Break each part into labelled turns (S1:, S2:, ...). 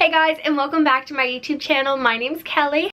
S1: Hey guys, and welcome back to my YouTube channel. My name's Kelly.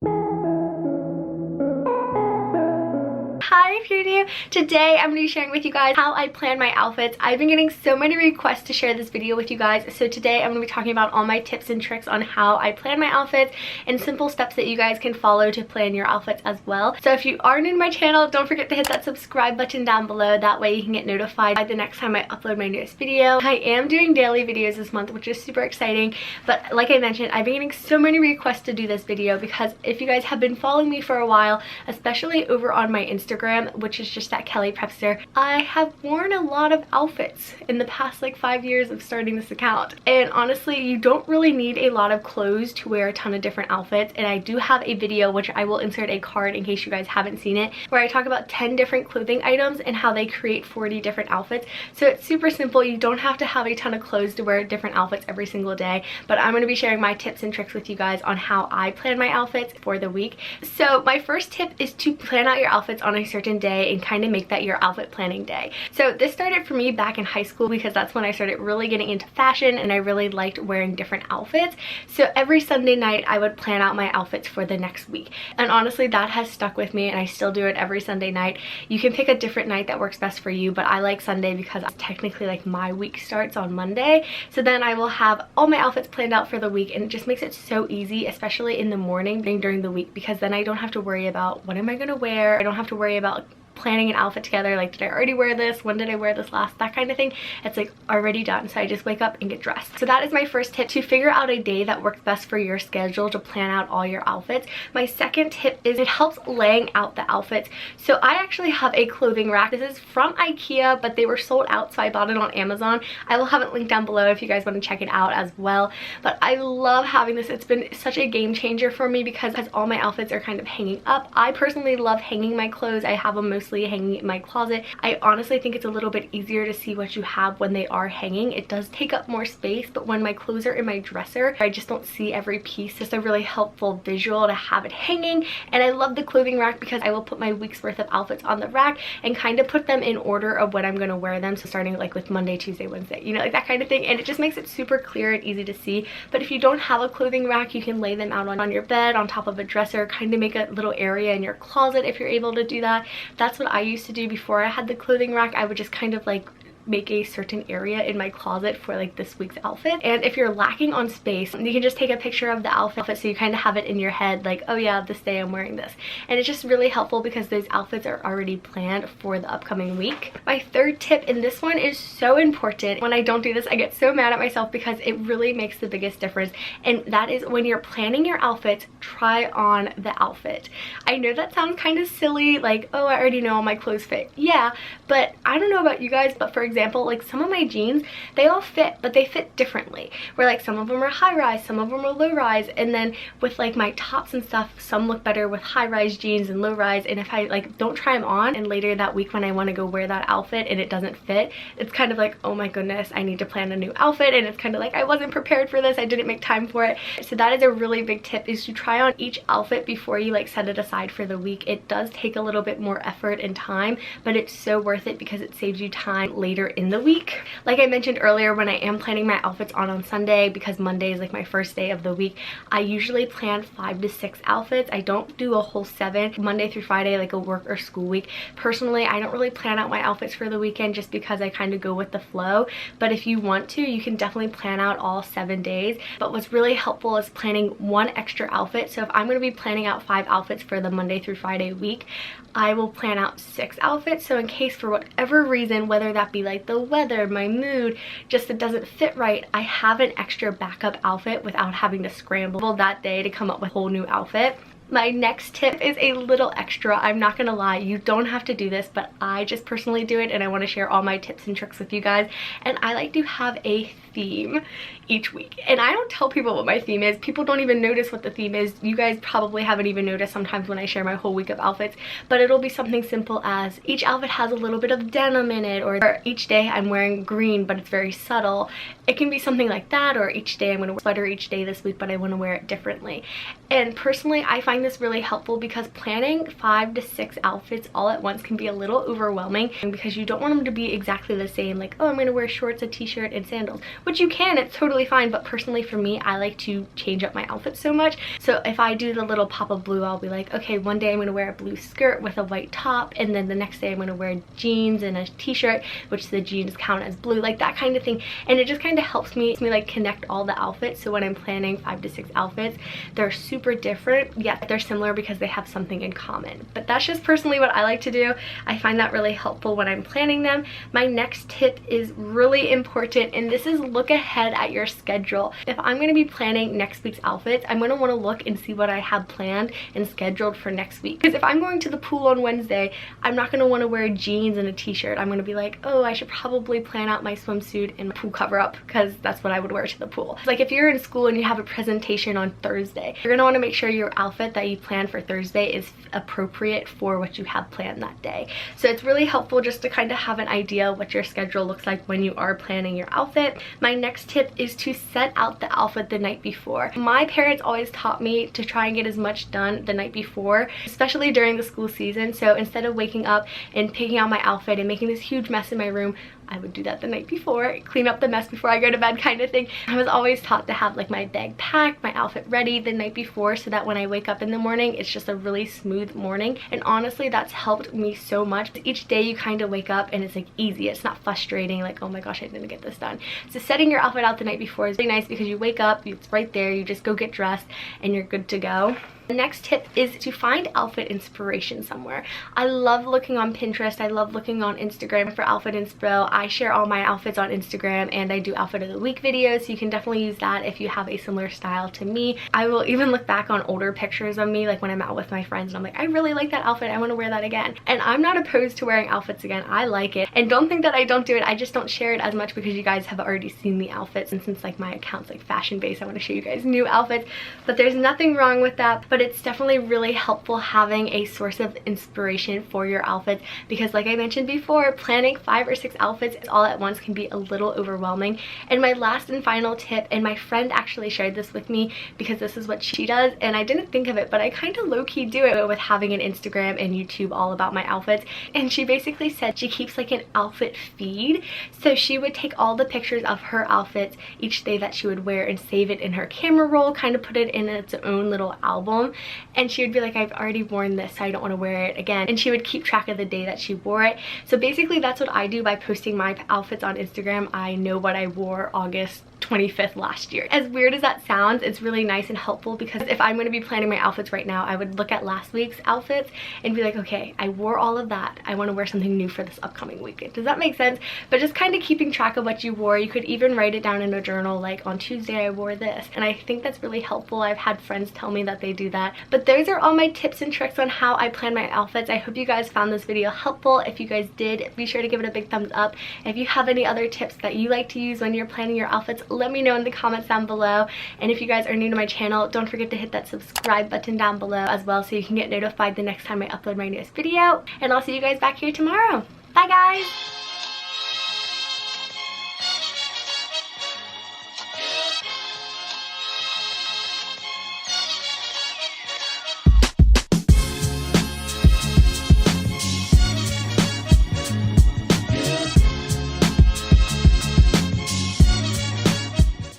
S1: Hi, if you're new. Today I'm going to be sharing with you guys how I plan my outfits. I've been getting so many requests to share this video with you guys, so today I'm going to be talking about all my tips and tricks on how I plan my outfits and simple steps that you guys can follow to plan your outfits as well. So if you are new to my channel, don't forget to hit that subscribe button down below. That way you can get notified by the next time I upload my newest video. I am doing daily videos this month, which is super exciting, but like I mentioned, I've been getting so many requests to do this video because if you guys have been following me for a while, especially over on my Instagram, which is just at Kellyprepster, I have worn a lot of outfits in the past like 5 years of starting this account. And honestly, you don't really need a lot of clothes to wear a ton of different outfits. And I do have a video, which I will insert a card in case you guys haven't seen it, where I talk about 10 different clothing items and how they create 40 different outfits. So it's super simple. You don't have to have a ton of clothes to wear different outfits every single day. But I'm going to be sharing my tips and tricks with you guys on how I plan my outfits for the week. So my first tip is to plan out your outfits on a certain day and kind of make that your outfit planning day. So this started for me back in high school because that's when I started really getting into fashion and I really liked wearing different outfits. So every Sunday night I would plan out my outfits for the next week. And honestly, that has stuck with me and I still do it every Sunday night. You can pick a different night that works best for you, but I like Sunday because technically like my week starts on Monday. So then I will have all my outfits planned out for the week, and it just makes it so easy, especially in the morning during the week, because then I don't have to worry about what am I gonna wear. I don't have to worry about planning an outfit together, like did I already wear this, when did I wear this last, that kind of thing. It's like already done, so I just wake up and get dressed. So that is my first tip, to figure out a day that works best for your schedule to plan out all your outfits. My second tip is it helps laying out the outfits. So I actually have a clothing rack. This is from IKEA, but they were sold out, so I bought it on Amazon. I will have it linked down below if you guys want to check it out as well. But I love having this. It's been such a game changer for me because all my outfits are kind of hanging up. I personally love hanging my clothes. I have them mostly hanging in my closet. I honestly think it's a little bit easier to see what you have when they are hanging. It does take up more space, but when my clothes are in my dresser, I just don't see every piece. It's a really helpful visual to have it hanging. And I love the clothing rack because I will put my week's worth of outfits on the rack and kind of put them in order of when I'm going to wear them. So starting like with Monday, Tuesday, Wednesday, you know, like that kind of thing. And it just makes it super clear and easy to see. But if you don't have a clothing rack, you can lay them out on your bed, on top of a dresser, kind of make a little area in your closet if you're able to do that. That's what I used to do before I had the clothing rack. I would just kind of like make a certain area in my closet for like this week's outfit. And if you're lacking on space, you can just take a picture of the outfit so you kind of have it in your head like, oh yeah, this day I'm wearing this. And it's just really helpful because those outfits are already planned for the upcoming week. My third tip, and this one is so important. When I don't do this, I get so mad at myself because it really makes the biggest difference. And that is when you're planning your outfits, try on the outfit. I know that sounds kind of silly, like, oh, I already know all my clothes fit. Yeah, but I don't know about you guys, but for example, like some of my jeans, they all fit, but they fit differently. Where like some of them are high rise, some of them are low rise, and then with like my tops and stuff, some look better with high rise jeans and low rise. And if I like don't try them on and later that week when I want to go wear that outfit and it doesn't fit, it's kind of like, oh my goodness, I need to plan a new outfit. And it's kind of like, I wasn't prepared for this, I didn't make time for it. So that is a really big tip, is to try on each outfit before you like set it aside for the week. It does take a little bit more effort and time, but it's so worth it because it saves you time later in the week. Like I mentioned earlier, when I am planning my outfits on Sunday, because Monday is like my first day of the week, I usually plan 5 to 6 outfits. I don't do a whole 7 Monday through Friday like a work or school week. Personally, I don't really plan out my outfits for the weekend just because I kind of go with the flow. But if you want to, you can definitely plan out all 7 days. But what's really helpful is planning one extra outfit. So if I'm going to be planning out 5 outfits for the Monday through Friday week, I will plan out 6 outfits. So in case for whatever reason, whether that be like the weather, my mood, just it doesn't fit right, I have an extra backup outfit without having to scramble that day to come up with a whole new outfit. My next tip is a little extra. I'm not gonna lie, you don't have to do this, but I just personally do it and I want to share all my tips and tricks with you guys. And I like to have a theme each week. And I don't tell people what my theme is. People don't even notice what the theme is. You guys probably haven't even noticed sometimes when I share my whole week of outfits, but it'll be something simple as each outfit has a little bit of denim in it, or each day I'm wearing green but it's very subtle. It can be something like that, or each day I'm going to wear a sweater each day this week but I want to wear it differently. And personally, I find find this really helpful because planning 5 to 6 outfits all at once can be a little overwhelming, because you don't want them to be exactly the same, like, oh, I'm gonna wear shorts, a t-shirt, and sandals, which you can, it's totally fine, but personally for me, I like to change up my outfits so much. So if I do the little pop of blue, I'll be like, okay, one day I'm gonna wear a blue skirt with a white top, and then the next day I'm gonna wear jeans and a t-shirt, which the jeans count as blue, like that kind of thing. And it just kind of helps me like connect all the outfits. So when I'm planning 5 to 6 outfits, they're super different, yet they're similar because they have something in common. But that's just personally what I like to do. I find that really helpful when I'm planning them. My next tip is really important, and this is look ahead at your schedule. If I'm going to be planning next week's outfits, I'm going to want to look and see what I have planned and scheduled for next week. Because if I'm going to the pool on Wednesday, I'm not going to want to wear jeans and a t-shirt. I'm going to be like, oh, I should probably plan out my swimsuit and pool cover up, because that's what I would wear to the pool. Like if you're in school and you have a presentation on Thursday, you're going to want to make sure your outfit that you plan for Thursday is appropriate for what you have planned that day. So it's really helpful just to kind of have an idea what your schedule looks like when you are planning your outfit. My next tip is to set out the outfit the night before. My parents always taught me to try and get as much done the night before, especially during the school season. So instead of waking up and picking out my outfit and making this huge mess in my room, I would do that the night before, clean up the mess before I go to bed kind of thing. I was always taught to have like my bag packed, my outfit ready the night before, so that when I wake up in the morning, it's just a really smooth morning. And honestly, that's helped me so much. Each day you kind of wake up and it's like easy. It's not frustrating, like, oh my gosh, I didn't get this done. So setting your outfit out the night before is really nice because you wake up, it's right there, you just go get dressed and you're good to go. The next tip is to find outfit inspiration somewhere. I love looking on Pinterest. I love looking on Instagram for outfit inspo. I share all my outfits on Instagram, and I do outfit of the week videos, so you can definitely use that if you have a similar style to me. I will even look back on older pictures of me, like when I'm out with my friends and I'm like, I really like that outfit, I want to wear that again. And I'm not opposed to wearing outfits again. I like it. And don't think that I don't do it. I just don't share it as much because you guys have already seen the outfits, and since like my account's like fashion based, I want to show you guys new outfits. But there's nothing wrong with that. But it's definitely really helpful having a source of inspiration for your outfits, because like I mentioned before, planning 5 or 6 outfits all at once can be a little overwhelming. And my last and final tip, and my friend actually shared this with me because this is what she does, and I didn't think of it, but I kind of low-key do it with having an Instagram and YouTube all about my outfits. And she basically said she keeps like an outfit feed, so she would take all the pictures of her outfits each day that she would wear and save it in her camera roll, kind of put it in its own little album. And she would be like, I've already worn this, so I don't want to wear it again. And she would keep track of the day that she wore it. So basically that's what I do by posting my outfits on Instagram. I know what I wore August 25th last year. As weird as that sounds, it's really nice and helpful, because if I'm going to be planning my outfits right now, I would look at last week's outfits and be like, okay, I wore all of that, I want to wear something new for this upcoming weekend. Does that make sense? But just kind of keeping track of what you wore. You could even write it down in a journal, like on Tuesday I wore this, and I think that's really helpful. I've had friends tell me that they do that. But those are all my tips and tricks on how I plan my outfits. I hope you guys found this video helpful. If you guys did, be sure to give it a big thumbs up. If you have any other tips that you like to use when you're planning your outfits, let me know in the comments down below. And if you guys are new to my channel, don't forget to hit that subscribe button down below as well, so you can get notified the next time I upload my newest video. And I'll see you guys back here tomorrow. Bye guys!